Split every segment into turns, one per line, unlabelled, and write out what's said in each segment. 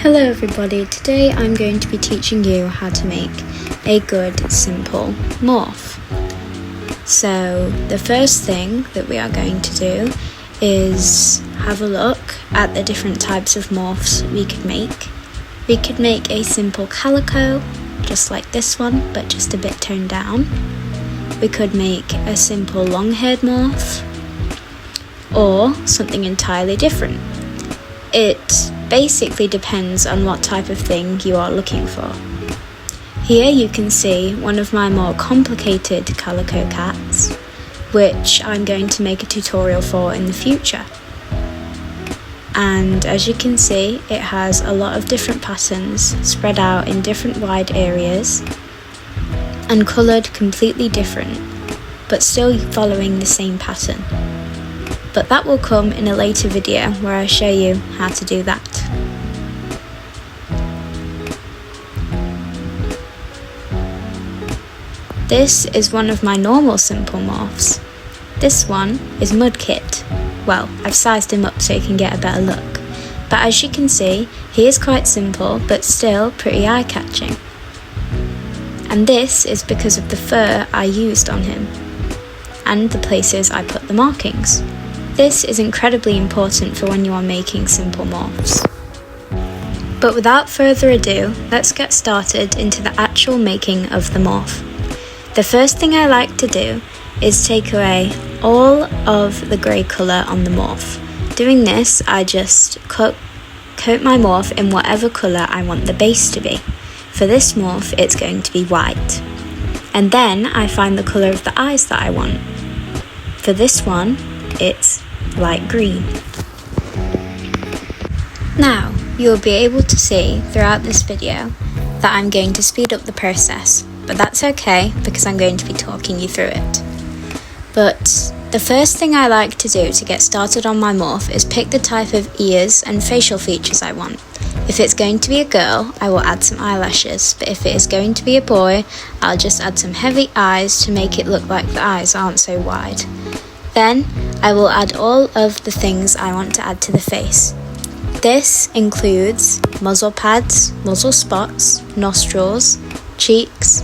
Hello everybody, today I'm going to be teaching you how to make a good simple morph. So the first thing that we are going to do is have a look at the different types of morphs we could make. We could make a simple calico, just like this one, but just a bit toned down. We could make a simple long-haired morph, or something entirely different. It basically depends on what type of thing you are looking for. Here you can see one of my more complicated calico cats, which I'm going to make a tutorial for in the future. And as you can see, it has a lot of different patterns spread out in different wide areas and coloured completely different, but still following the same pattern. But that will come in a later video where I show you how to do that. This is one of my normal simple morphs. This one is Mudkit. Well, I've sized him up so you can get a better look. But as you can see, he is quite simple but still pretty eye-catching. And this is because of the fur I used on him and the places I put the markings. This is incredibly important for when you are making simple morphs. But without further ado, let's get started into the actual making of the morph. The first thing I like to do is take away all of the grey colour on the morph. Doing this, I just coat my morph in whatever colour I want the base to be. For this morph, it's going to be white. And then I find the colour of the eyes that I want. For this one, it's light green. Now, you'll be able to see throughout this video that I'm going to speed up the process, but that's okay because I'm going to be talking you through it. But the first thing I like to do to get started on my morph is pick the type of ears and facial features I want. If it's going to be a girl, I will add some eyelashes, but if it is going to be a boy, I'll just add some heavy eyes to make it look like the eyes aren't so wide. Then, I will add all of the things I want to add to the face. This includes muzzle pads, muzzle spots, nostrils, cheeks,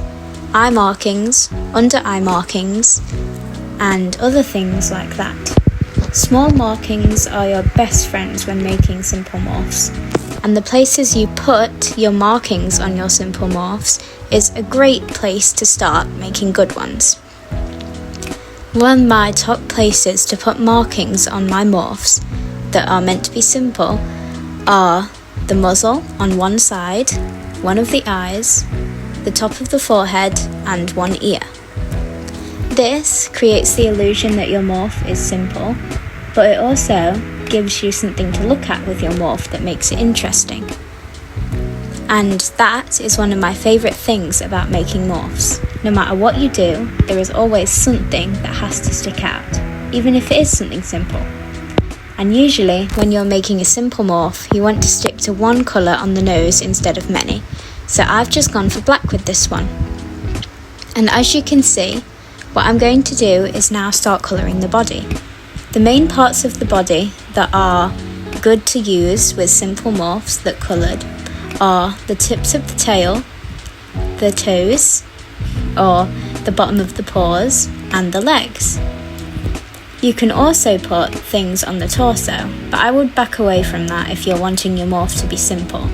eye markings, under eye markings, and other things like that. Small markings are your best friends when making simple morphs, and the places you put your markings on your simple morphs is a great place to start making good ones. One of my top places to put markings on my morphs that are meant to be simple are the muzzle on one side, one of the eyes, the top of the forehead, and one ear. This creates the illusion that your morph is simple, but it also gives you something to look at with your morph that makes it interesting. And that is one of my favourite things about making morphs. No matter what you do, there is always something that has to stick out, even if it is something simple. And usually, when you're making a simple morph, you want to stick to one colour on the nose instead of many. So I've just gone for black with this one. And as you can see, what I'm going to do is now start colouring the body. The main parts of the body that are good to use with simple morphs that coloured are the tips of the tail, the toes, or the bottom of the paws, and the legs. You can also put things on the torso, but I would back away from that if you're wanting your morph to be simple.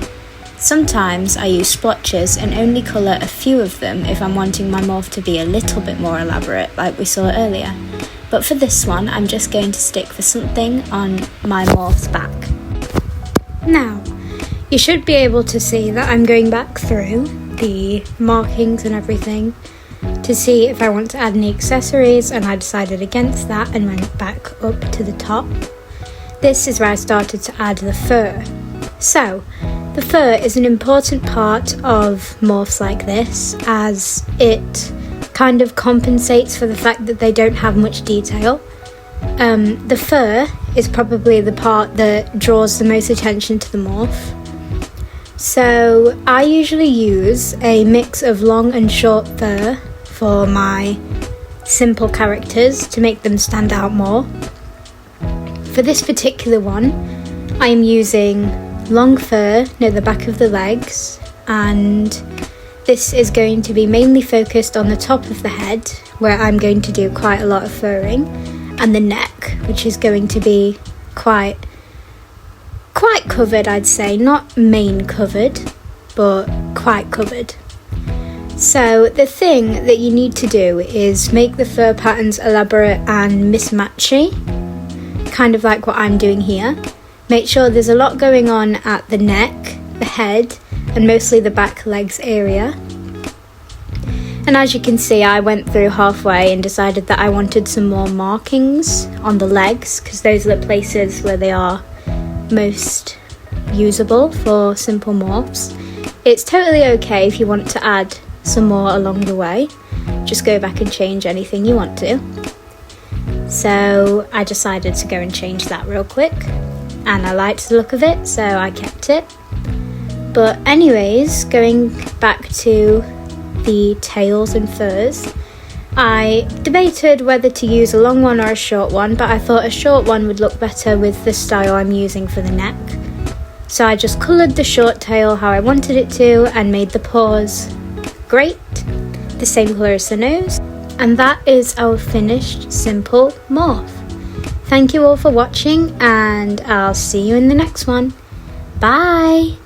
Sometimes I use splotches and only colour a few of them if I'm wanting my morph to be a little bit more elaborate, like we saw earlier. But for this one, I'm just going to stick for something on my morph's back. Now, you should be able to see that I'm going back through the markings and everything to see if I want to add any accessories, and I decided against that and went back up to the top. This is where I started to add the fur. So, the fur is an important part of morphs like this, as it kind of compensates for the fact that they don't have much detail. The fur is probably the part that draws the most attention to the morph. So I usually use a mix of long and short fur for my simple characters to make them stand out more. For this particular one, I am using long fur near the back of the legs, and this is going to be mainly focused on the top of the head, where I'm going to do quite a lot of furring, and the neck, which is going to be quite covered, I'd say. Not main covered, but quite covered. So the thing that you need to do is make the fur patterns elaborate and mismatchy, kind of like what I'm doing here. Make sure there's a lot going on at the neck, the head, and mostly the back legs area. And as you can see, I went through halfway and decided that I wanted some more markings on the legs, because those are the places where they are most usable for simple morphs. It's totally okay if you want to add some more along the way. Just go back and change anything you want to. So I decided to go and change that real quick, and I liked the look of it, so I kept it. But anyways, going back to the tails and furs, I debated whether to use a long one or a short one, but I thought a short one would look better with the style I'm using for the neck. So I just coloured the short tail how I wanted it to and made the paws great, the same colour as the nose. And that is our finished simple morph. Thank you all for watching, and I'll see you in the next one. Bye!